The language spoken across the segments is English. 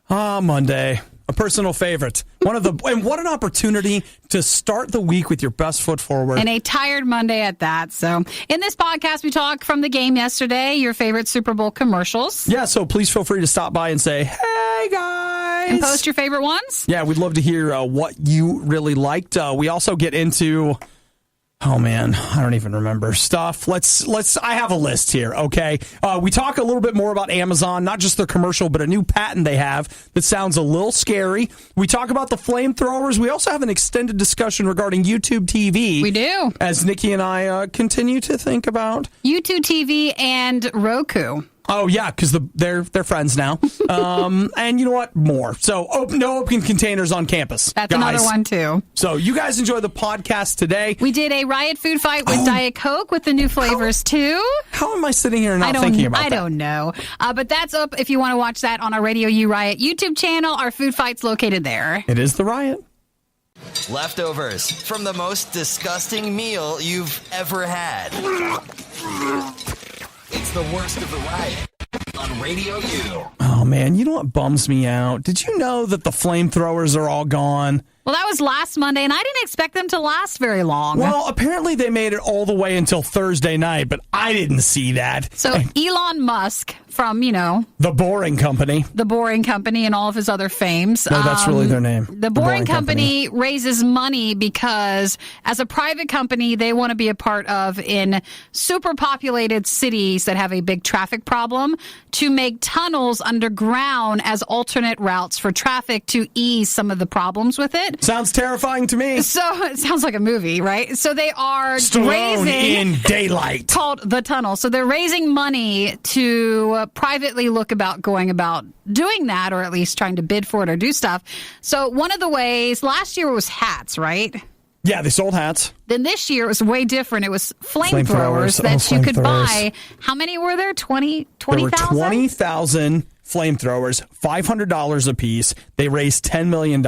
Monday. A personal favorite. And what an opportunity to start the week with your best foot forward. And a tired Monday at that. So in this podcast, we talk from the game yesterday, your favorite Super Bowl commercials. Yeah, so please feel free to stop by and say, hey, guys. And post your favorite ones. Yeah, we'd love to hear what you really liked. We also get into... Oh, man, I don't even remember stuff. I have a list here, okay? We talk a little bit more about Amazon, not just their commercial, but a new patent they have that sounds a little scary. We talk about the flamethrowers. We also have an extended discussion regarding YouTube TV. We do. As Nikki and I continue to think about YouTube TV and Roku. Oh, yeah, because they're friends now. And you know what? More. So no open containers on campus. That's guys. Another one, too. So you guys enjoy the podcast today. We did a Riot food fight with Diet Coke with the new flavors, too. How am I sitting here and not thinking about that? I don't know. But that's up if you want to watch that on our Radio U Riot YouTube channel. Our food fight's located there. It is the Riot. Leftovers from the most disgusting meal you've ever had. It's the worst of the Riot on Radio U. Oh, man, you know what bums me out? Did you know that the flamethrowers are all gone? Well, that was last Monday, and I didn't expect them to last very long. Well, apparently they made it all the way until Thursday night, but I didn't see that. So Elon Musk from, The Boring Company. The Boring Company and all of his other fames. No, that's really their name. The Boring Company raises money because as a private company, they want to be a part of in super populated cities that have a big traffic problem to make tunnels underground as alternate routes for traffic to ease some of the problems with it. Sounds terrifying to me. So it sounds like a movie, right? So they are Stallone raising in daylight called The Tunnel. So they're raising money to privately look about going about doing that, or at least trying to bid for it or do stuff. So one of the ways last year was hats, right? Yeah, they sold hats. Then this year it was way different. It was flamethrowers that you could buy. How many were there? 20,000? There were 20,000 flamethrowers, $500 a piece. They raised $10 million.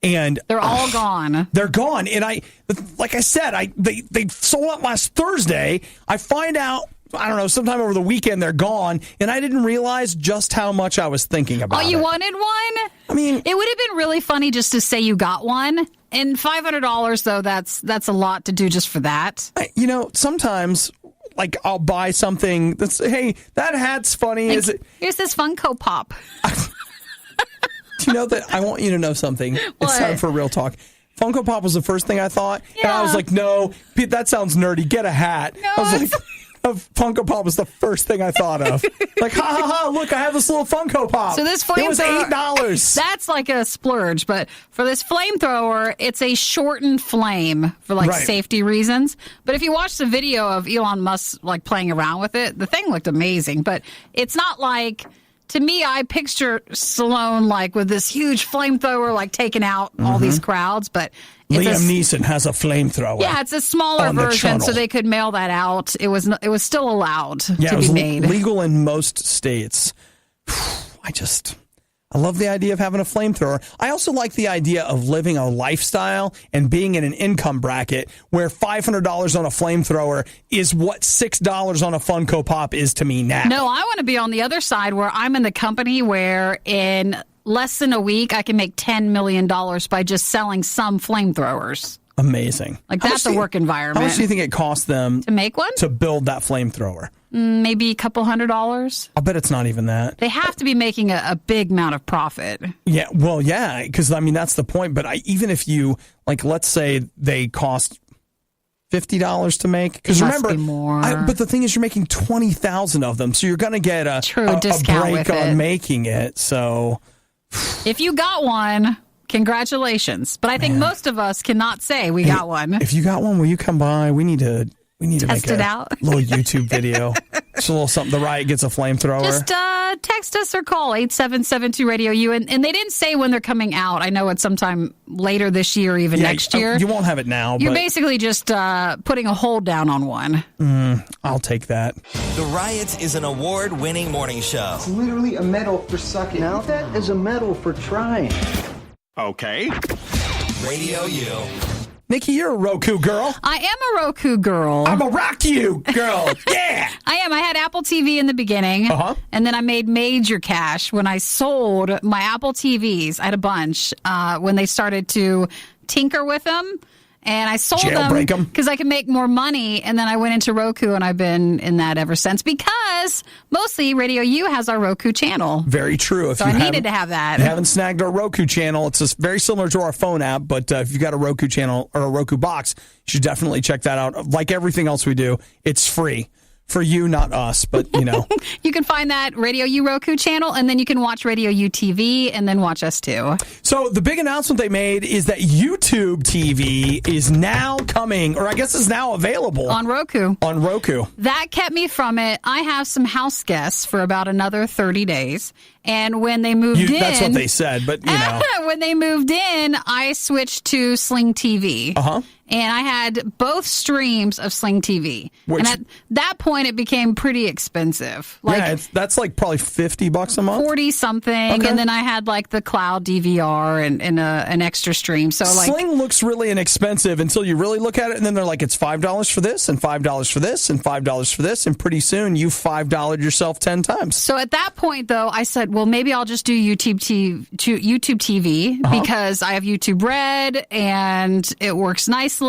And they're all gone. They're gone. And like I said, they sold out last Thursday. I find out, I don't know, sometime over the weekend they're gone, and I didn't realize just how much I was thinking about it. Oh, you wanted one? I mean, it would have been really funny just to say you got one. And $500, though, that's a lot to do just for that. Sometimes, like, I'll buy something that's, hey, that hat's funny. Like, is it? Here's this Funko Pop. Do you know that I want you to know something? What? It's time for real talk. Funko Pop was the first thing I thought. Yeah. And I was like, no, Pete, that sounds nerdy. Get a hat. No, I was like, Funko Pop was the first thing I thought of. Like, ha, ha, ha, look, I have this little Funko Pop. So this flamethrower. It was $8. That's like a splurge. But for this flamethrower, it's a shortened flame for safety reasons. But if you watch the video of Elon Musk playing around with it, the thing looked amazing. But it's not like... To me, I picture Stallone with this huge flamethrower, taking out all these crowds. But Liam Neeson has a flamethrower. Yeah, it's a smaller version, so they could mail that out. It was still allowed to be made. Legal in most states. I love the idea of having a flamethrower. I also like the idea of living a lifestyle and being in an income bracket where $500 on a flamethrower is what $6 on a Funko Pop is to me now. No, I want to be on the other side where I'm in the company where in less than a week I can make $10 million by just selling some flamethrowers. Amazing. That's a work environment. How much do you think it costs them to make one? To build that flamethrower? Maybe a couple $100. I'll bet it's not even that. They have to be making a big amount of profit. Yeah, well, yeah, because, that's the point. But even if you, let's say they cost $50 to make. Because remember, more. But the thing is, you're making 20,000 of them. So you're going to get a break on making it. So if you got one... Congratulations. But I think most of us cannot say we got one. If you got one, will you come by? We need to test make it out. Little YouTube video. It's a little something. The Riot gets a flamethrower. Just text us or call 8772 Radio U. And they didn't say when they're coming out. I know it's sometime later this year, even next year. You won't have it now. You're basically just putting a hold down on one. I'll take that. The Riot is an award-winning morning show. It's literally a medal for sucking. Now that is a medal for trying. Okay. Radio U. Nikki, you're a Roku girl. I am a Roku girl. I'm a Roku girl. Yeah. I am. I had Apple TV in the beginning, and then I made major cash when I sold my Apple TVs. I had a bunch when they started to tinker with them. And I sold them because I could make more money. And then I went into Roku, and I've been in that ever since because mostly Radio U has our Roku channel. Very true. So I needed to have that. If you haven't snagged our Roku channel, it's just very similar to our phone app. But if you've got a Roku channel or a Roku box, you should definitely check that out. Like everything else we do, it's free. For you, not us, but you know. You can find that Radio U Roku channel, and then you can watch Radio U TV, and then watch us too. So the big announcement they made is that YouTube TV is now coming, or I guess is now available. On Roku. On Roku. That kept me from it. I have some house guests for about another 30 days. And when they moved in... That's what they said, but you know. When they moved in, I switched to Sling TV. Uh-huh. And I had both streams of Sling TV. And at that point, it became pretty expensive. That's like probably $50 a month? 40-something. Okay. And then I had like the cloud DVR and an extra stream. So Sling looks really inexpensive until you really look at it. And then they're like, it's $5 for this and $5 for this and $5 for this. And pretty soon, you $5'd yourself 10 times. So at that point, though, I said, well, maybe I'll just do YouTube TV because I have YouTube Red and it works nicely.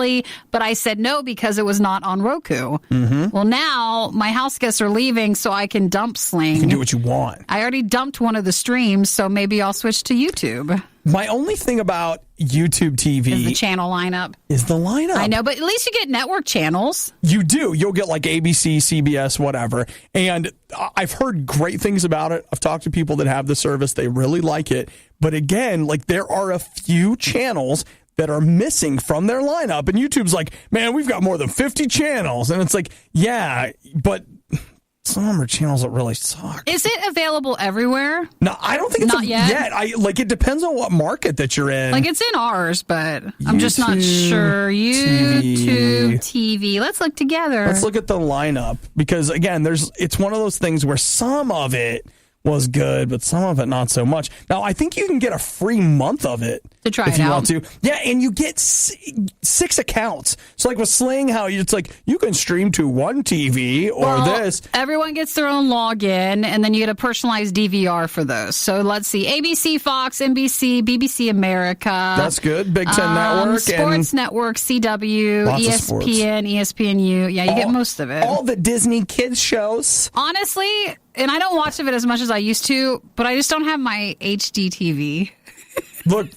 But I said no because it was not on Roku. Mm-hmm. Well, now my house guests are leaving, so I can dump Sling. You can do what you want. I already dumped one of the streams, so maybe I'll switch to YouTube. My only thing about YouTube TV is the channel lineup. I know, but at least you get network channels. You do. You'll get like ABC, CBS, whatever. And I've heard great things about it. I've talked to people that have the service. They really like it. But again, like there are a few channels that are missing from their lineup. And YouTube's like, man, we've got more than 50 channels. And it's like, yeah, but some of them are channels that really suck. Is it available everywhere? No, I don't think it's not yet. It depends on what market that you're in. Like it's in ours, but I'm just not sure. YouTube TV. Let's look together. Let's look at the lineup because again, it's one of those things where some of it was good, but some of it not so much. Now, I think you can get a free month of it to try if it you out. want to. Yeah, and you get 6 accounts. So like with Sling, it's like you can stream to one TV or this. Everyone gets their own login, and then you get a personalized DVR for those. So let's see, ABC, Fox, NBC, BBC America. That's good. Big Ten Network. Sports Network, CW, ESPN, ESPNU. Yeah, you get most of it. All the Disney kids shows. Honestly, and I don't watch of it as much as I used to, but I just don't have my HD TV. Look.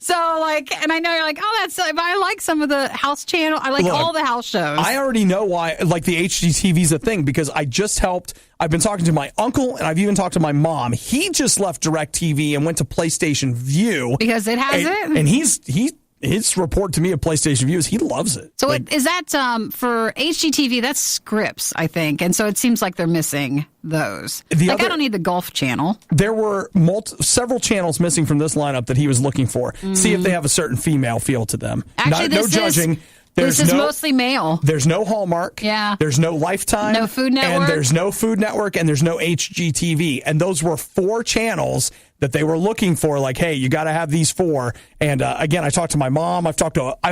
So, and I know you're like, but I like some of the house channel. I like all the house shows. I already know why, the HD TV is a thing, because I've been talking to my uncle, and I've even talked to my mom. He just left DirecTV and went to PlayStation View. Because it has it? And his report to me of PlayStation View is he loves it. So is that, for HGTV, that's scripts, I think. And so it seems like they're missing those. I don't need the golf channel. There were several channels missing from this lineup that he was looking for. See if they have a certain female feel to them. Actually, no judging. This is mostly male. There's no Hallmark. Yeah. There's no Lifetime. No Food Network. And there's no Food Network, and there's no HGTV. And those were 4 channels that they were looking for, like, hey, you got to have these 4. And again, I talked to my mom. I've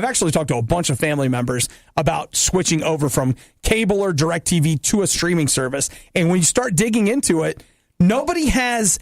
actually talked to a bunch of family members about switching over from cable or DirecTV to a streaming service. And when you start digging into it, nobody has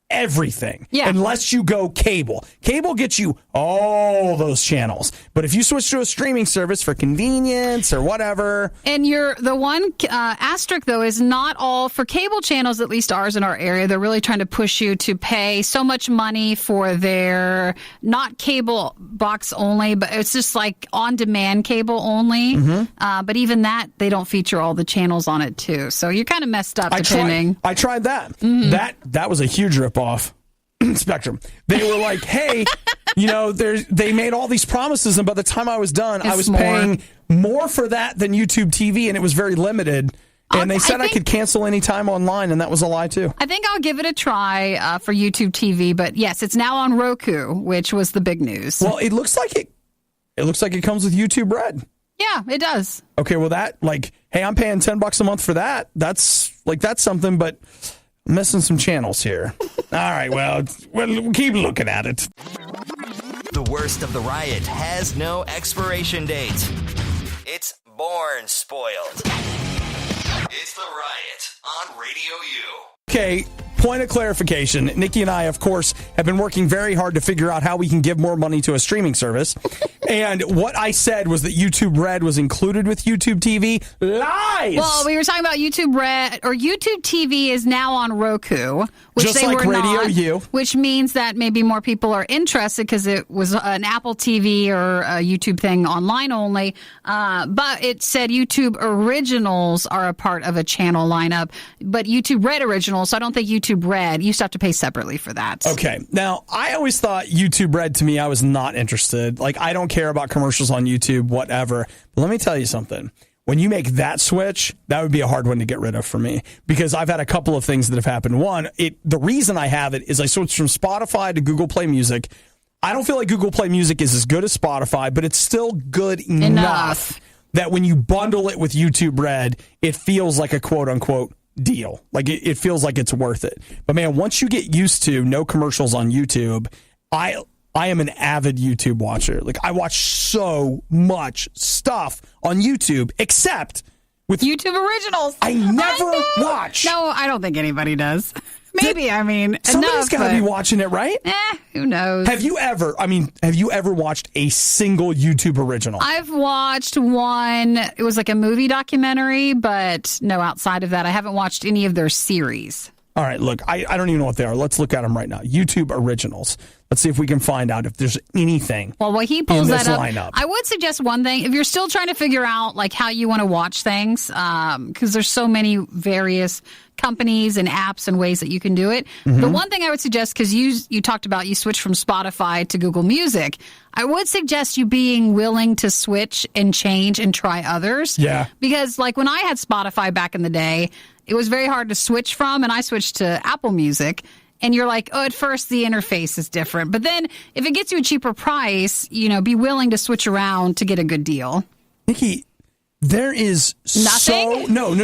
everything unless you go cable. Cable gets you all those channels. But if you switch to a streaming service for convenience or whatever. And the one asterisk, though, is not all for cable channels, at least ours in our area. They're really trying to push you to pay so much money for their not cable box only, but it's just like on-demand cable only. Mm-hmm. But even that, they don't feature all the channels on it, too. So you're kind of messed up, depending. I tried that. Mm-hmm. That was a huge ripoff. Spectrum. They were like, hey, they made all these promises, and by the time I was done, I was paying more for that than YouTube TV, and it was very limited. And they said I could cancel any time online, and that was a lie, too. I think I'll give it a try for YouTube TV, but yes, it's now on Roku, which was the big news. Well, it looks like it comes with YouTube Red. Yeah, it does. Okay, well, hey, I'm paying $10 a month for that. That's something, but I'm missing some channels here. All right, well, we'll keep looking at it. The worst of the riot has no expiration date. It's born spoiled. It's the Riot on Radio U. Okay, point of clarification. Nikki and I, of course, have been working very hard to figure out how we can give more money to a streaming service. And what I said was that YouTube Red was included with YouTube TV. Lies! Well, we were talking about YouTube Red, or YouTube TV is now on Roku, which just they like were Radio not, U. which means that maybe more people are interested because it was an Apple TV or a YouTube thing online only. But it said YouTube Originals are a part of a channel lineup, but YouTube Red Originals, so I don't think YouTube Red, you used to have to pay separately for that. Okay. Now, I always thought YouTube Red, to me, I was not interested. Like, I don't care about commercials on YouTube, whatever. But let me tell you something. When you make that switch, that would be a hard one to get rid of for me, because I've had a couple of things that have happened. One, the reason I have it is I switched from Spotify to Google Play Music. I don't feel like Google Play Music is as good as Spotify, but it's still good enough that when you bundle it with YouTube Red, it feels like a quote-unquote deal. Like, it feels like it's worth it. But, man, once you get used to no commercials on YouTube, I am an avid YouTube watcher. Like, I watch so much stuff on YouTube, except with YouTube Originals. I never watch. No, I don't think anybody does. Maybe, Somebody's got to be watching it, right? Who knows? Have you ever watched a single YouTube original? I've watched one. It was like a movie documentary, but no, outside of that, I haven't watched any of their series. All right, look, I don't even know what they are. Let's look at them right now. YouTube Originals. Let's see if we can find out if there's anything. Well, while he pulls in this that up, lineup. I would suggest one thing. If you're still trying to figure out like how you want to watch things, because there's so many various companies and apps and ways that you can do it. Mm-hmm. The one thing I would suggest, because you talked about you switched from Spotify to Google Music, I would suggest you being willing to switch and change and try others. Yeah. Because like when I had Spotify back in the day, it was very hard to switch from, and I switched to Apple Music. And you're like, oh, at first the interface is different. But then if it gets you a cheaper price, be willing to switch around to get a good deal. Nikki, there is nothing? No.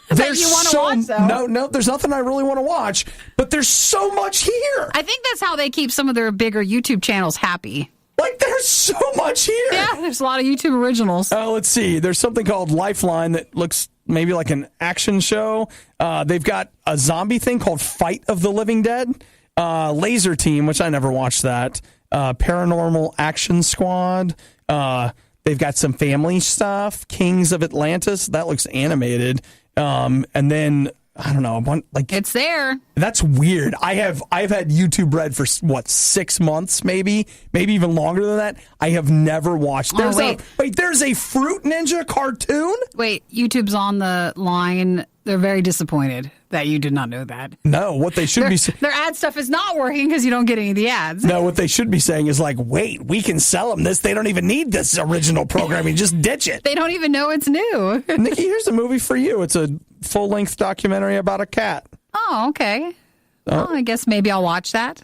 There's you want to watch, though. No, there's nothing I really want to watch. But there's so much here. I think that's how they keep some of their bigger YouTube channels happy. Like, there's so much here. Yeah, there's a lot of YouTube originals. Let's see. There's something called Lifeline that looks maybe like an action show. They've got a zombie thing called Fight of the Living Dead. Laser Team, which I never watched that. Paranormal Action Squad. They've got some family stuff. Kings of Atlantis. That looks animated. And then, I don't know. It's there. That's weird. I've had YouTube Red for, 6 months, maybe even longer than that. I have never watched. There's a Fruit Ninja cartoon? Wait, YouTube's on the line. They're very disappointed that you did not know that. No, what they should be saying... Their ad stuff is not working because you don't get any of the ads. No, what they should be saying is like, wait, we can sell them this. They don't even need this original programming. Just ditch it. They don't even know it's new. Nikki, here's a movie for you. It's a full-length documentary about a cat. Oh, okay. Well, I guess maybe I'll watch that.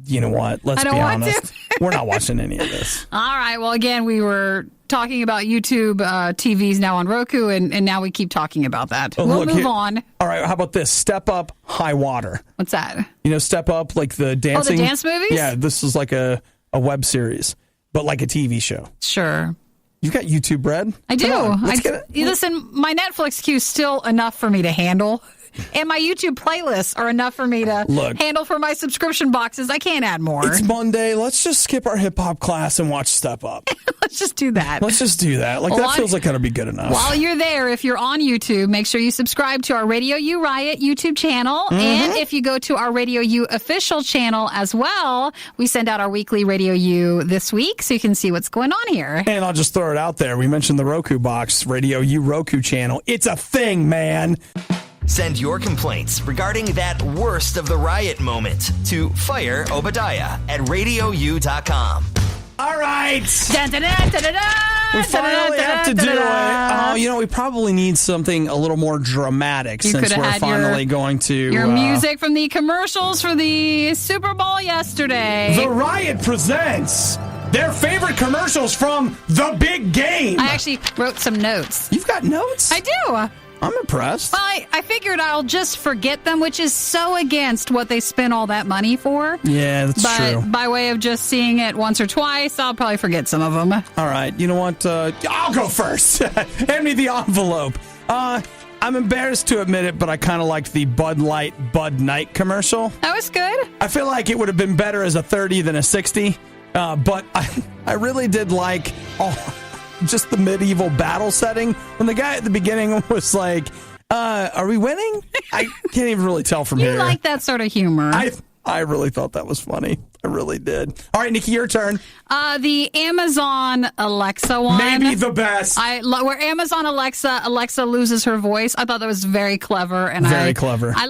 You know what? Let's be honest. We're not watching any of this. All right. Well, again, we were talking about YouTube TVs now on Roku, and now we keep talking about that. We'll move on. All right. How about this? Step Up, High Water. What's that? Step Up, like the dancing. Oh, the dance movies? Yeah, this is like a web series, but like a TV show. Sure. You've got YouTube Red? I do. Listen, my Netflix queue is still enough for me to handle. And my YouTube playlists are enough for me to handle for my subscription boxes. I can't add more. It's Monday. Let's just skip our hip-hop class and watch Step Up. Let's just do that. Let's just do that. That feels like that'll be good enough. While you're there, if you're on YouTube, make sure you subscribe to our Radio U Riot YouTube channel. Mm-hmm. And if you go to our Radio U official channel as well, we send out our weekly Radio U this week so you can see what's going on here. And I'll just throw it out there. We mentioned the Roku box, Radio U Roku channel. It's a thing, man. Send your complaints regarding that worst of the riot moment to Fire Obadiah at RadioU.com. All right. We finally have to do it. Oh, we probably need something a little more dramatic since we're finally going to... Your music from the commercials for the Super Bowl yesterday. The Riot presents their favorite commercials from the big game. I actually wrote some notes. You've got notes? I do. I'm impressed. Well, I figured I'll just forget them, which is so against what they spent all that money for. Yeah, that's true. But by way of just seeing it once or twice, I'll probably forget some of them. All right. You know what? I'll go first. Hand me the envelope. I'm embarrassed to admit it, but I kind of liked the Bud Light Bud Night commercial. That was good. I feel like it would have been better as a 30 than a 60, but I really did like just the medieval battle setting. When the guy at the beginning was like, are we winning? I can't even really tell from here. You like that sort of humor. I really thought that was funny. I really did. All right, Nikki, your turn. The Amazon Alexa one. Maybe the best. Where Amazon Alexa loses her voice. I thought that was very clever. And very clever. I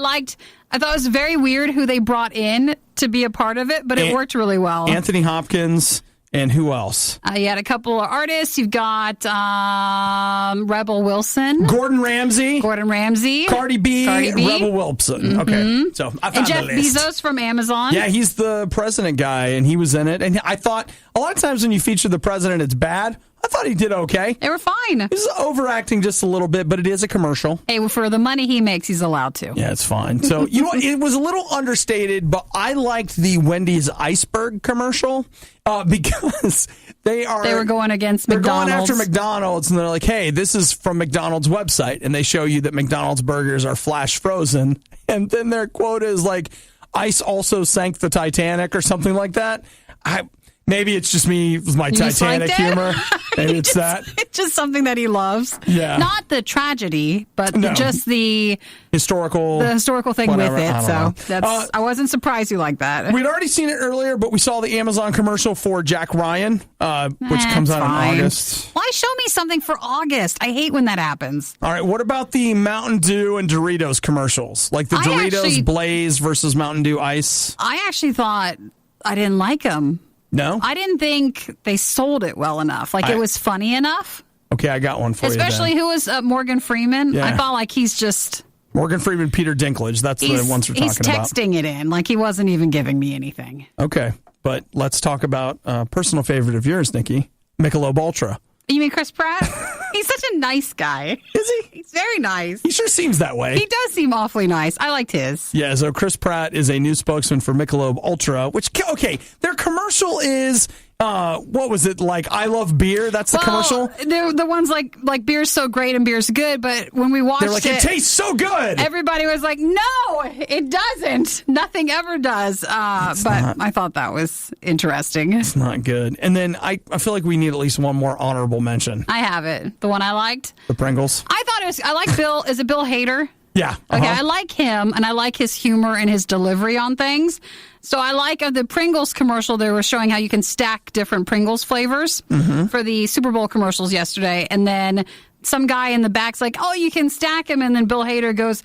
thought it was very weird who they brought in to be a part of it, but it worked really well. Anthony Hopkins. And who else? You had a couple of artists. You've got Rebel Wilson. Gordon Ramsay. Cardi B. Rebel Wilson. Mm-hmm. Okay. So I found and Jeff the list. Bezos from Amazon. Yeah, he's the president guy, and he was in it. And I thought a lot of times when you feature the president, it's bad. I thought he did okay. They were fine. He's overacting just a little bit, but it is a commercial. Hey, for the money he makes, he's allowed to. Yeah, it's fine. So, you know what? It was a little understated, but I liked the Wendy's iceberg commercial because they were going against McDonald's. They're going after McDonald's, and they're like, hey, this is from McDonald's website. And they show you that McDonald's burgers are flash frozen. And then their quote is like, ice also sank the Titanic or something like that. Maybe it's just me with my Titanic humor. Maybe it's that. It's just something that he loves. Yeah. Not the tragedy, but just the historical thing whatever. with it. I So I wasn't surprised you like that. We'd already seen it earlier, but we saw the Amazon commercial for Jack Ryan, which comes out in August. Why show me something for August? I hate when that happens. All right. What about the Mountain Dew and Doritos commercials? Like the Doritos Blaze versus Mountain Dew Ice? I actually thought I didn't like them. No? I didn't think they sold it well enough. Like, it was funny enough. Okay, I got one for you. Especially who was Morgan Freeman. Yeah. I felt like he's just... Morgan Freeman, Peter Dinklage. That's the ones we're talking about. He's texting it in. Like, he wasn't even giving me anything. Okay, but let's talk about a personal favorite of yours, Nikki. Michelob Ultra. You mean Chris Pratt? He's such a nice guy. Is he? He's very nice. He sure seems that way. He does seem awfully nice. I liked his. Yeah, so Chris Pratt is a new spokesman for Michelob Ultra, which, okay, their commercial is... what was it, like, I love beer? That's the commercial? They're the ones like beer's so great and beer's good, but when we watched they're like, it tastes so good! Everybody was like, no, it doesn't. Nothing ever does. I thought that was interesting. It's not good. And then I feel like we need at least one more honorable mention. I have it. The one I liked? The Pringles. I like Bill. Is it Bill Hader? Yeah. Okay, I like him, and I like his humor and his delivery on things. So I like the Pringles commercial. They were showing how you can stack different Pringles flavors for the Super Bowl commercials yesterday. And then some guy in the back's like, oh, you can stack them. And then Bill Hader goes,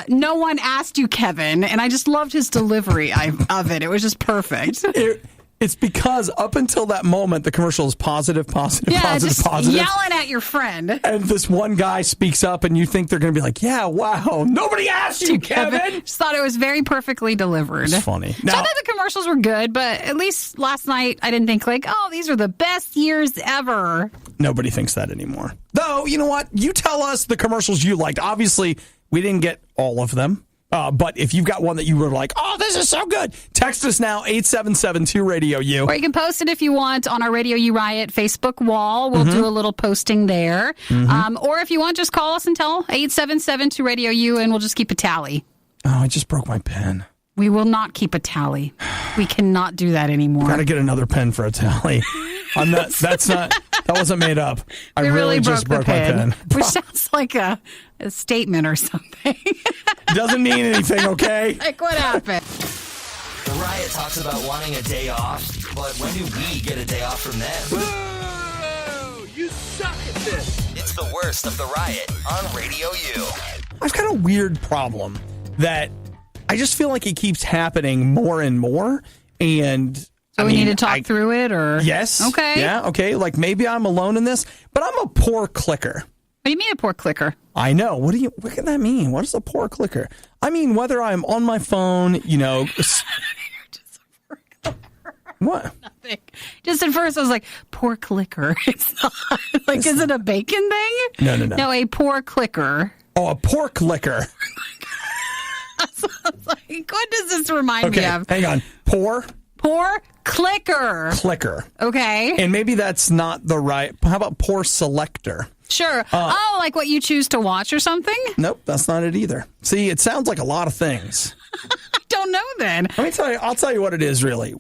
no one asked you, Kevin. And I just loved his delivery of it. It was just perfect. It's because up until that moment, the commercial is positive. Just yelling at your friend. And this one guy speaks up, and you think they're going to be like, yeah, wow, nobody asked you, Kevin. Just thought it was very perfectly delivered. It's funny. Now, so I thought the commercials were good, but at least last night I didn't think like, oh, these are the best years ever. Nobody thinks that anymore. Though, you know what? You tell us the commercials you liked. Obviously, we didn't get all of them. But if you've got one that you were like, oh, this is so good, text us now, 877-2-RADIO-U. Or you can post it if you want on our Radio U Riot Facebook wall. We'll do a little posting there. Or if you want, just call us and tell 877-2-RADIO-U, and we'll just keep a tally. Oh, I just broke my pen. We will not keep a tally. We cannot do that anymore. Got to get another pen for a tally. That wasn't made up. I really just broke my pen. Which sounds like a statement or something. Doesn't mean anything, okay? Like, what happened? The Riot talks about wanting a day off, but when do we get a day off from them? Whoa! You suck at this! It's the worst of the Riot on Radio U. I've got a weird problem that I just feel like it keeps happening more and more, and... So we need to talk through it, or? Yes. Okay. Yeah, okay. Like, maybe I'm alone in this, but I'm a poor clicker. What do you mean a poor clicker? I know. What can that mean? What is a poor clicker? I mean, whether I'm on my phone, you know... You're just a poor clicker. What? Nothing. Just at first I was like, poor clicker. It's not, like, is it a bacon thing? No. No, a poor clicker. Oh, a pork liquor. What does this remind me of? Hang on. Pour clicker. Clicker. Okay. And maybe that's not the right. How about pour selector? Sure. Like what you choose to watch or something? Nope, that's not it either. See, it sounds like a lot of things. I don't know then. Let me tell you, I'll tell you what it is really.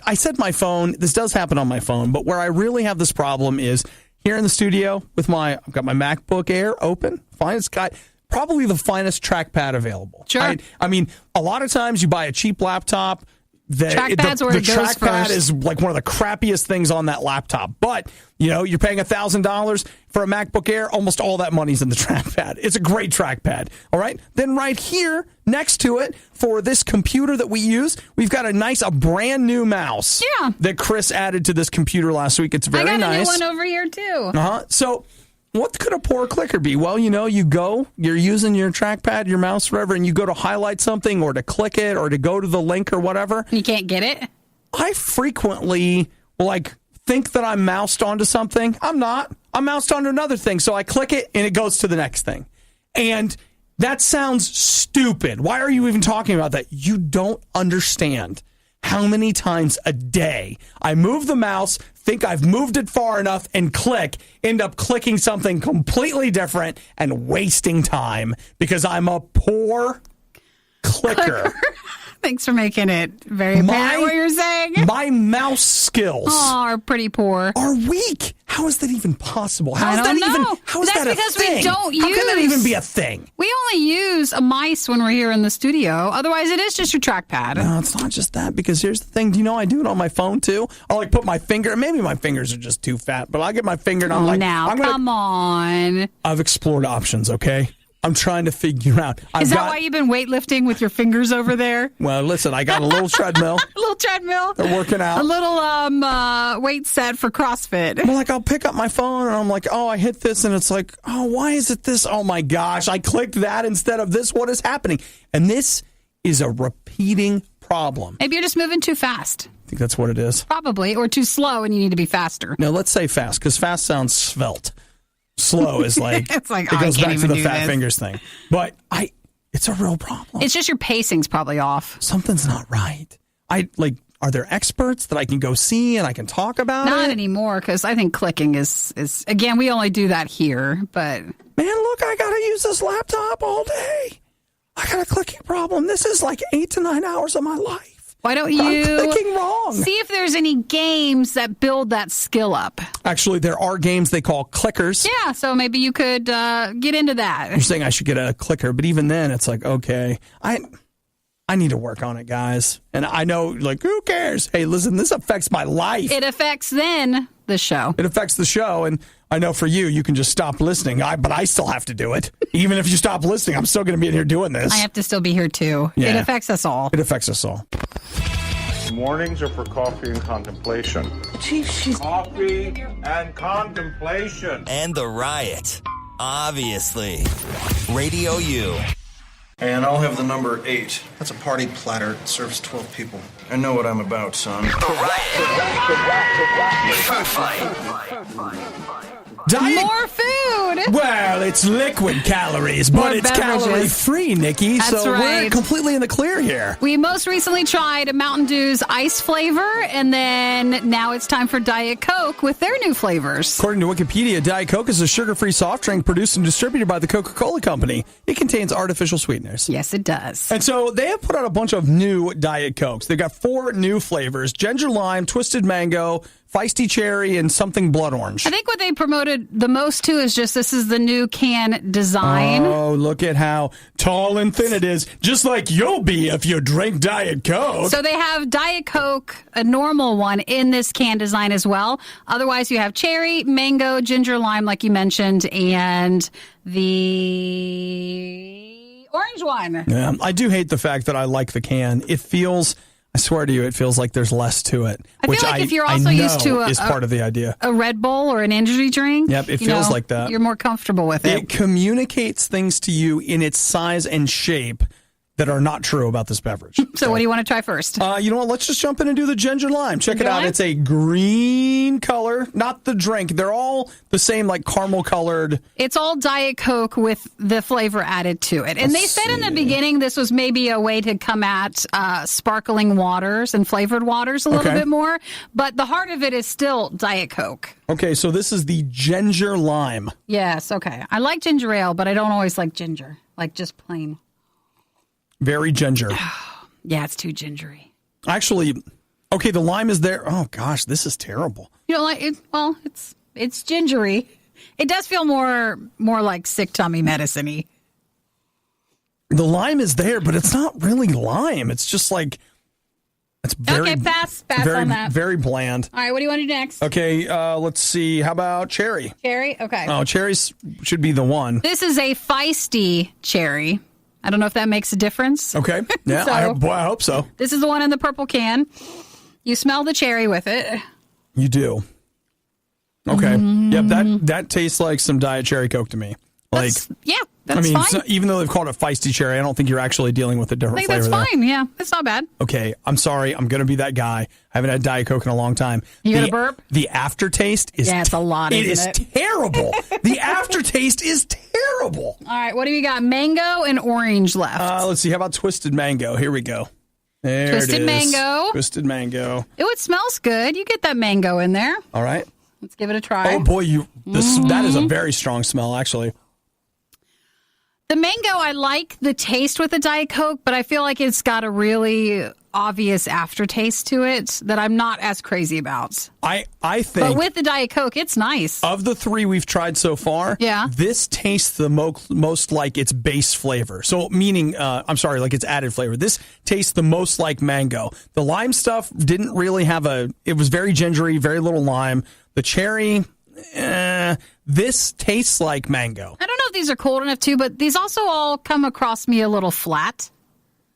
I said my phone, this does happen on my phone, but where I really have this problem is here in the studio with I've got my MacBook Air open. It's got probably the finest trackpad available. Sure. I mean, a lot of times you buy a cheap laptop. Trackpad's where it goes trackpad first. is like one of the crappiest things on that laptop. But, you're paying $1,000 for a MacBook Air. Almost all that money's in the trackpad. It's a great trackpad. All right. Then right here next to it for this computer that we use, we've got a brand new mouse. Yeah. That Chris added to this computer last week. It's very nice. I got a new one over here too. So what could a poor clicker be? Well, you're using your trackpad, your mouse, whatever, and you go to highlight something or to click it or to go to the link or whatever. You can't get it? I frequently think that I'm moused onto something. I'm not. I'm moused onto another thing. So I click it and it goes to the next thing. And that sounds stupid. Why are you even talking about that? You don't understand how many times a day I move the mouse, think I've moved it far enough, and end up clicking something completely different and wasting time because I'm a poor clicker. Thanks for making it very apparent what you're saying. My mouse skills are pretty poor. Are weak. How is that even possible? I don't know. How is that a because thing? We don't How can that even be a thing? We only use a mice when we're here in the studio. Otherwise, it is just your trackpad. No, it's not just that. Because here's the thing. Do you know I do it on my phone too? I'll put my finger. Maybe my fingers are just too fat, but I'll get my finger and I'm come on. I've explored options. Okay. I'm trying to figure out. Is that why you've been weightlifting with your fingers over there? Well, listen, I got a little treadmill. A little treadmill. They're working out. A little weight set for CrossFit. Well, I'll pick up my phone and I'm like, oh, I hit this and it's like, oh, why is it this? Oh my gosh, I clicked that instead of this. What is happening? And this is a repeating problem. Maybe you're just moving too fast. I think that's what it is. Probably, or too slow and you need to be faster. No, let's say fast because fast sounds svelte. Slow is like, it goes back to the fat fingers thing. But it's a real problem. It's just your pacing's probably off. Something's not right. Are there experts that I can go see and I can talk about Not it? anymore, because I think clicking is, again, we only do that here, but... Man, look, I got to use this laptop all day. I got a clicking problem. This is 8 to 9 hours of my life. Why don't you I'm clicking wrong. See if there's any games that build that skill up? Actually, there are games they call clickers. Yeah, so maybe you could get into that. You're saying I should get a clicker, but even then, it's okay, I need to work on it, guys. And I know, who cares? Hey, listen, this affects my life. It affects then the show. It affects the show, and I know for you can just stop listening, but I still have to do it. Even if you stop listening, I'm still going to be in here doing this. I have to still be here, too. Yeah. It affects us all. It affects us all. Mornings are for coffee and contemplation. Chief, she's... Coffee and contemplation. And the riot. Obviously. Radio U. And I'll have the number 8. That's a party platter. It serves 12 people. I know what I'm about, son. The riot. Food fight. More food! Well, it's liquid calories, but it's calorie-free, Nikki. That's so right. We're completely in the clear here. We most recently tried Mountain Dew's ice flavor, and then now it's time for Diet Coke with their new flavors. According to Wikipedia, Diet Coke is a sugar-free soft drink produced and distributed by the Coca-Cola Company. It contains artificial sweeteners. Yes, it does. And so they have put out a bunch of new Diet Cokes. They've got 4 new flavors: ginger lime, twisted mango, feisty cherry, and something blood orange. I think what they promoted the most, too, is just this is the new can design. Oh, look at how tall and thin it is, just like you'll be if you drink Diet Coke. So they have Diet Coke, a normal one, in this can design as well. Otherwise, you have cherry, mango, ginger lime, like you mentioned, and the orange one. Yeah, I do hate the fact that I like the can. It feels... I swear to you, it feels like there's less to it. I feel like if you're also used to is part of the idea. A Red Bull or an energy drink. Yep, it feels like that. You're more comfortable with it. It communicates things to you in its size and shape that are not true about this beverage. So what do you want to try first? You know what? Let's just jump in and do the ginger lime. Check it out. Lime? It's a green color, not the drink. They're all the same, like caramel colored. It's all Diet Coke with the flavor added to it. And they said in the beginning this was maybe a way to come at sparkling waters and flavored waters a little bit more. But the heart of it is still Diet Coke. Okay, so this is the ginger lime. Yes, okay. I like ginger ale, but I don't always like ginger. Like just plain. Very ginger. Yeah, it's too gingery. Actually, okay, the lime is there. Oh gosh, this is terrible. You don't like it? Well, it's gingery. It does feel more like sick tummy medicine-y. The lime is there, but it's not really lime. It's just like it's very okay. Pass very, on that. Very bland. All right, what do you want to do next? Okay, let's see. How about cherry? Cherry. Okay. Oh, cherries should be the one. This is a feisty cherry. I don't know if that makes a difference. Okay. Yeah, So- I hope so. This is the one in the purple can. You smell the cherry with it. You do. Okay. Yep, that tastes like some Diet Cherry Coke to me. Like, That's fine. so, even though they've called it feisty cherry, I don't think you're actually dealing with a I different think flavor that's there. fine. Yeah, it's not bad. Okay, I'm sorry. I'm going to be that guy. I haven't had Diet Coke in a long time. You gonna burp? The aftertaste is Yeah, it's a lot, It isn't is it? terrible. The aftertaste is terrible. All right, what do we got? Mango and orange left. Let's see. How about twisted mango? Here we go. There Twisted it is. mango. Twisted mango. Ooh, it smells good. You get that mango in there. All right. Let's give it a try. Oh boy, that is a very strong smell, actually. The mango, I like the taste with the Diet Coke, but I feel like it's got a really obvious aftertaste to it that I'm not as crazy about. I think. But with the Diet Coke, it's nice. Of the three we've tried so far, Yeah. this tastes the most like its base flavor. So, meaning, I'm sorry, like its added flavor. This tastes the most like mango. The lime stuff didn't really have it was very gingery, very little lime. The cherry, this tastes like mango. I don't know if these are cold enough too, but these also all come across me a little flat.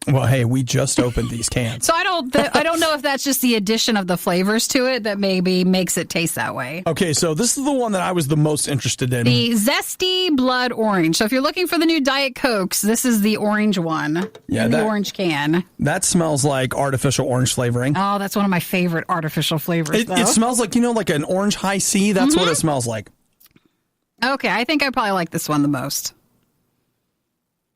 Well, hey, we just opened these cans. So I don't know if that's just the addition of the flavors to it that maybe makes it taste that way. Okay, so this is the one that I was the most interested in. The Zesty Blood Orange. So if you're looking for the new Diet Cokes, this is the orange one. Yeah, in the orange can. That smells like artificial orange flavoring. Oh, that's one of my favorite artificial flavors, though. It smells like, like an orange high C. That's what it smells like. Okay, I think I probably like this one the most.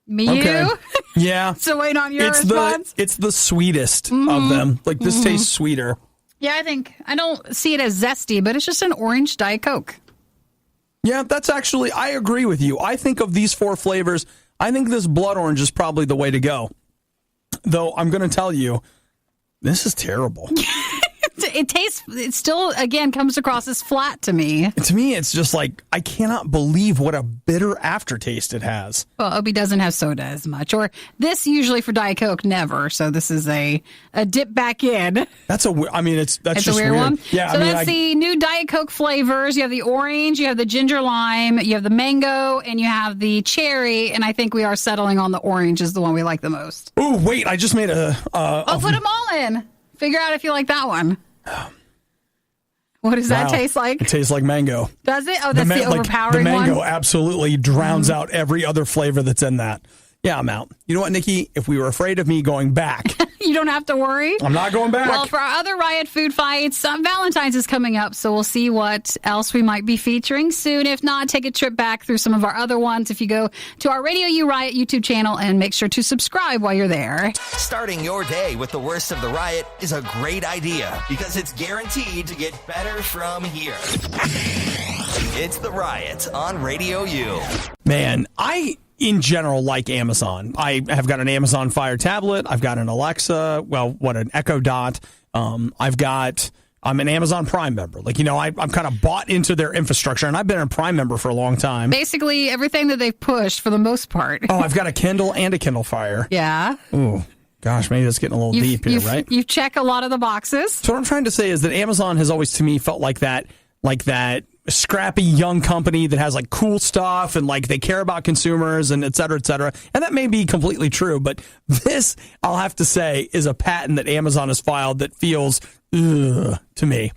Me, Okay. you? Yeah. So wait on your response? It's the sweetest of them. Like, this tastes sweeter. Yeah, I don't see it as zesty, but it's just an orange Diet Coke. Yeah, that's actually, I agree with you. I think of these four flavors, I think this blood orange is probably the way to go. Though, I'm going to tell you, this is terrible. It still, again, comes across as flat to me. To me, it's just like, I cannot believe what a bitter aftertaste it has. Well, Obie doesn't have soda as much. Or this usually for Diet Coke, never. So this is a dip back in. That's that's It's just a weird one. Yeah, So that's the new Diet Coke flavors. You have the orange, you have the ginger lime, you have the mango, and you have the cherry. And I think we are settling on the orange is the one we like the most. Oh, wait, I just made Put them all in. Figure out if you like that one. What does that taste like? It tastes like mango. Does it? Oh, that's the overpowering The mango one? absolutely drowns out every other flavor that's in that. Yeah, I'm out. You know what, Nikki? If we were afraid of me going back, You don't have to worry. I'm not going back. Well, for our other Riot food fights, Valentine's is coming up, so we'll see what else we might be featuring soon. If not, take a trip back through some of our other ones if you go to our Radio U Riot YouTube channel and make sure to subscribe while you're there. Starting your day with the worst of the Riot is a great idea because it's guaranteed to get better from here. It's the Riot on Radio U. Man, I, in general, like Amazon. I have got an Amazon Fire tablet. I've got an Alexa. An Echo Dot. I'm an Amazon Prime member. I'm kind of bought into their infrastructure, and I've been a Prime member for a long time. Basically, everything that they've pushed for the most part. Oh, I've got a Kindle and a Kindle Fire. Yeah. Ooh, gosh, maybe that's getting a little deep here, right? You check a lot of the boxes. So what I'm trying to say is that Amazon has always, to me, felt like that scrappy young company that has cool stuff and they care about consumers and et cetera, et cetera. And that may be completely true, but this, I'll have to say, is a patent that Amazon has filed that feels ugh to me.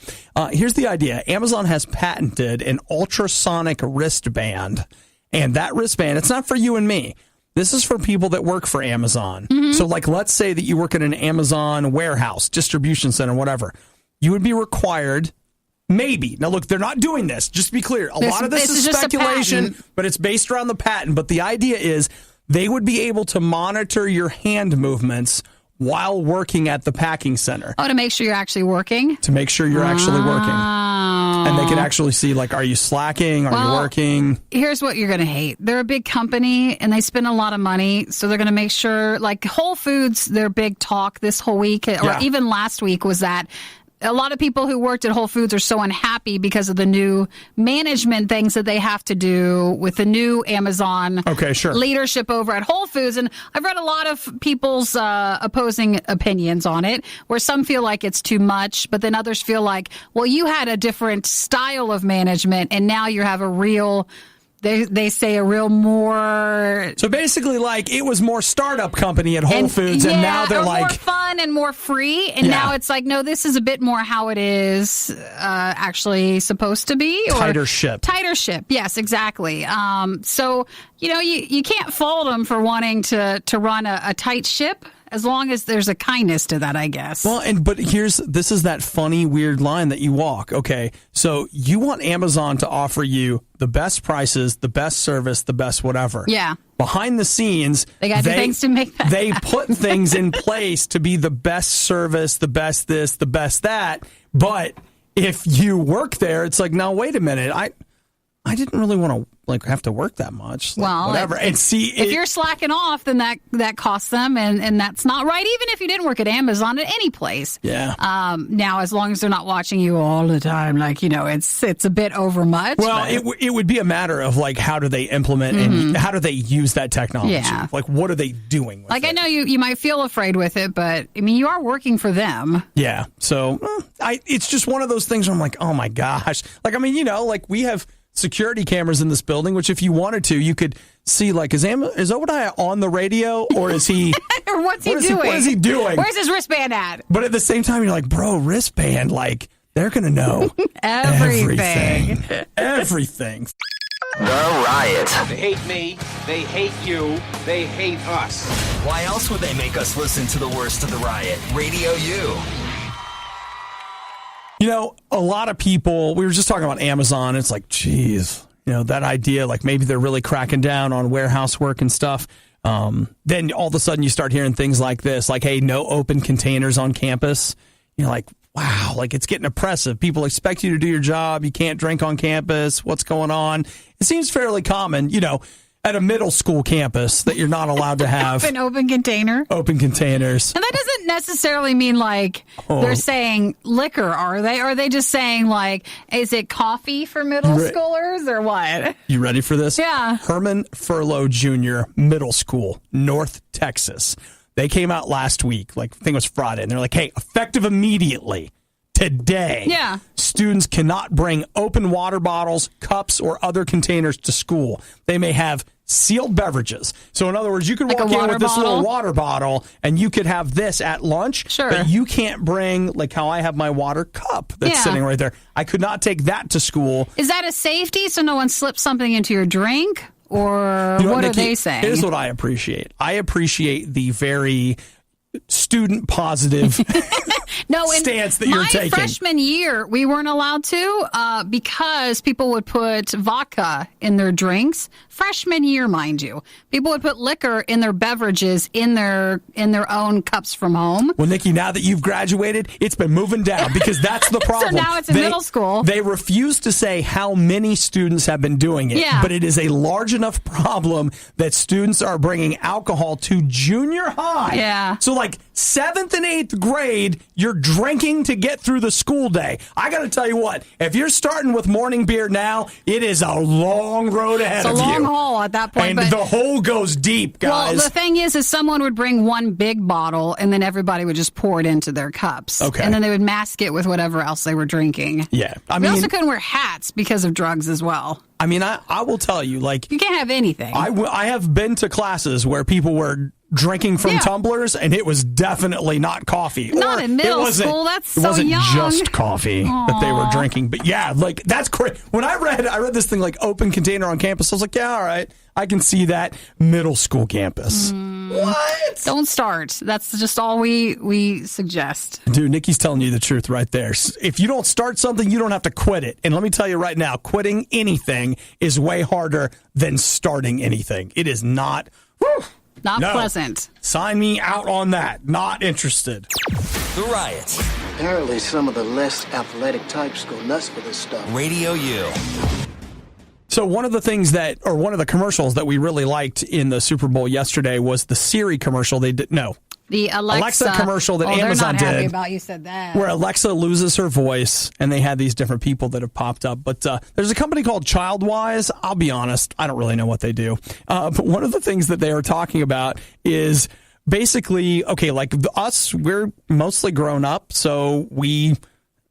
Here's the idea. Amazon has patented an ultrasonic wristband, and that wristband, it's not for you and me. This is for people that work for Amazon. So, like, let's say that you work in an Amazon warehouse, distribution center, whatever. You would be required, maybe. Now, look, they're not doing this. Just to be clear, a lot of this is speculation, but it's based around the patent. But the idea is they would be able to monitor your hand movements while working at the packing center. Oh, to make sure you're actually working? To make sure you're actually working. And they can actually see, like, are you slacking? Are you working? Here's what you're going to hate. They're a big company, and they spend a lot of money, so they're going to make sure, like Whole Foods, their big talk this whole week, or even last week, was that a lot of people who worked at Whole Foods are so unhappy because of the new management things that they have to do with the new Amazon leadership over at Whole Foods. And I've read a lot of people's opposing opinions on it, where some feel like it's too much, but then others feel like, well, you had a different style of management, and now you have a real... They say a real more... So basically, like, it was more startup company at Whole Foods, and now they're like... more fun and more free, and now it's like, no, this is a bit more how it is actually supposed to be. Tighter ship. Tighter ship, yes, exactly. So, you can't fault them for wanting to run a tight ship, as long as there's a kindness to that, I guess. Well, but this is that funny, weird line that you walk. Okay, so you want Amazon to offer you the best prices, the best service, the best whatever. Yeah. Behind the scenes, they got things to make that. They put things in place to be the best service, the best this, the best that. But if you work there, it's like, no, wait a minute, I didn't really want to have to work that much. Well, whatever. And see, if you're slacking off, then that costs them, and that's not right. Even if you didn't work at Amazon, at any place. Yeah. Now, as long as they're not watching you all the time, it's a bit overmuch. Well, it would be a matter of how do they implement and how do they use that technology? Yeah. What are they doing with it? I know you might feel afraid with it, but I mean, you are working for them. Yeah. So it's just one of those things where I'm like, oh my gosh. We have security cameras in this building, which if you wanted to, you could see, is Obadiah on the radio, or is he... or what's he doing? What is he doing? Where's his wristband at? But at the same time, you're like, bro, wristband, they're going to know everything. Everything. The Riot. They hate me, they hate you, they hate us. Why else would they make us listen to the worst of the Riot? Radio U. A lot of people, we were just talking about Amazon. It's like, geez, that idea, maybe they're really cracking down on warehouse work and stuff. Then all of a sudden you start hearing things like this, hey, no open containers on campus. You're like, wow, it's getting oppressive. People expect you to do your job. You can't drink on campus. What's going on? It seems fairly common, at a middle school campus that you're not allowed to have an open container. Open containers. And that doesn't necessarily mean they're saying liquor, are they? Or are they just saying is it coffee for middle schoolers or what? You ready for this? Yeah. Herman Furlow Jr. Middle School, North Texas. They came out last week, I think it was Friday, and they're like, hey, effective immediately. Today, students cannot bring open water bottles, cups, or other containers to school. They may have sealed beverages. So, in other words, you could walk in with this little water bottle, and you could have this at lunch. Sure. But you can't bring, how I have my water cup that's sitting right there. I could not take that to school. Is that a safety so no one slips something into your drink? Or what are they saying? Here's what I appreciate. I appreciate the very student positive stance that you're taking. My freshman year, we weren't allowed to because people would put vodka in their drinks. Freshman year, mind you, people would put liquor in their beverages in their own cups from home. Well, Nikki, now that you've graduated, it's been moving down because that's the problem. So now it's in middle school. They refuse to say how many students have been doing it, but it is a large enough problem that students are bringing alcohol to junior high. Yeah. So 7th and 8th grade, you're drinking to get through the school day. I got to tell you what, if you're starting with morning beer now, it is a long road ahead of you. It's a long haul at that point. And the hole goes deep, guys. Well, the thing is someone would bring one big bottle, and then everybody would just pour it into their cups. Okay. And then they would mask it with whatever else they were drinking. Yeah. We also couldn't wear hats because of drugs as well. I mean, I will tell you, you can't have anything. I have been to classes where people were drinking from tumblers, and it was definitely not coffee. Not in middle school. That's so young. It wasn't just coffee that they were drinking. But yeah, like that's crazy. When I read this thing like open container on campus, I was like, yeah, all right. I can see that middle school campus. What? Don't start. That's just all we suggest. Dude, Nikki's telling you the truth right there. If you don't start something, you don't have to quit it. And let me tell you right now, quitting anything is way harder than starting anything. It is not... Not pleasant. Sign me out on that. Not interested. The Riot. Apparently some of the less athletic types go nuts for this stuff. Radio U. So one of the commercials that we really liked in the Super Bowl yesterday was the Siri commercial. The Alexa commercial that Amazon they're not happy did, about you said that. where Alexa loses her voice, and they had these different people that have popped up. But there's a company called Childwise. I'll be honest, I don't really know what they do. But one of the things that they are talking about is basically, okay, like us, we're mostly grown up, so we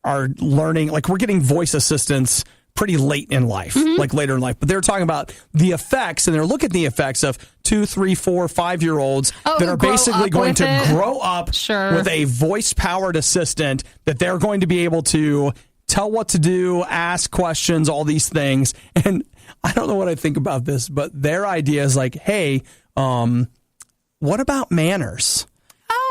are learning, like we're getting voice assistants pretty late in life, like later in life. But they're talking about the effects, and they're looking at the effects of 2, 3, 4, 5-year-olds that are basically going to grow up with a voice-powered assistant that they're going to be able to tell what to do, ask questions, all these things. And I don't know what I think about this, but their idea is like, hey, what about manners?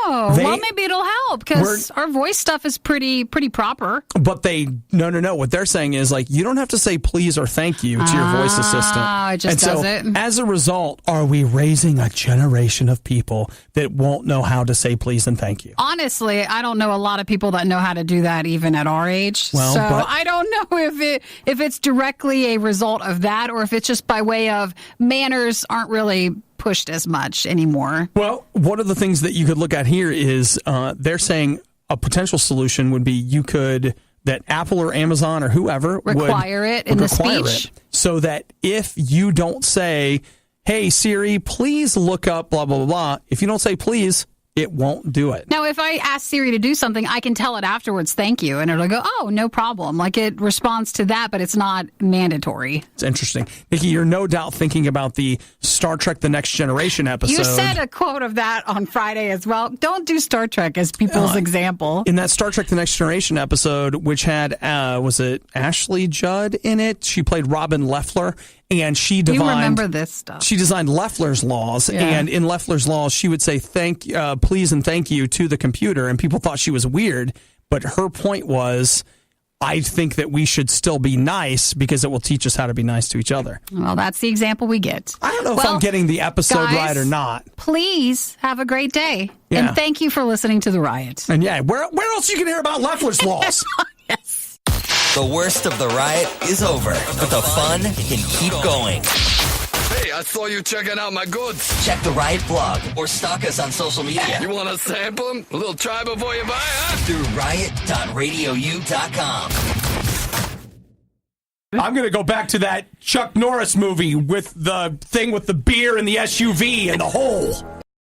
Oh, well, maybe it'll help because our voice stuff is pretty proper. But no. What they're saying is like you don't have to say please or thank you to your voice assistant. It just does it. As a result, are we raising a generation of people that won't know how to say please and thank you? Honestly, I don't know a lot of people that know how to do that even at our age. Well, so I don't know if it's directly a result of that or if it's just by way of manners aren't really pushed as much anymore. Well, one of the things that you could look at here is they're saying a potential solution would be that Apple or Amazon or whoever require it in the speech, so that if you don't say, "Hey Siri, please look up blah blah blah blah," if you don't say please, it won't do it. Now, if I ask Siri to do something, I can tell it afterwards, thank you, and it'll go, oh, no problem. Like it responds to that, but it's not mandatory. It's interesting. Nikki, you're no doubt thinking about the Star Trek The Next Generation episode. You said a quote of that on Friday as well. Don't do Star Trek as people's example. In that Star Trek The Next Generation episode, which had, was it Ashley Judd in it? She played Robin Leffler. And you remember this stuff. She designed Leffler's laws, and in Leffler's laws, she would say please and thank you to the computer, and people thought she was weird. But her point was, I think that we should still be nice because it will teach us how to be nice to each other. Well, that's the example we get. I don't know if I'm getting the episode right or not. Please have a great day, and thank you for listening to The Riot. And where else you can hear about Leffler's laws? Yes. The worst of the riot is over, but the fun can keep going. Hey, I saw you checking out my goods. Check the Riot blog or stalk us on social media. You want to sample them? A little try before you buy, huh? Through riot.radiou.com. I'm going to go back to that Chuck Norris movie with the thing with the beer and the SUV and the hole.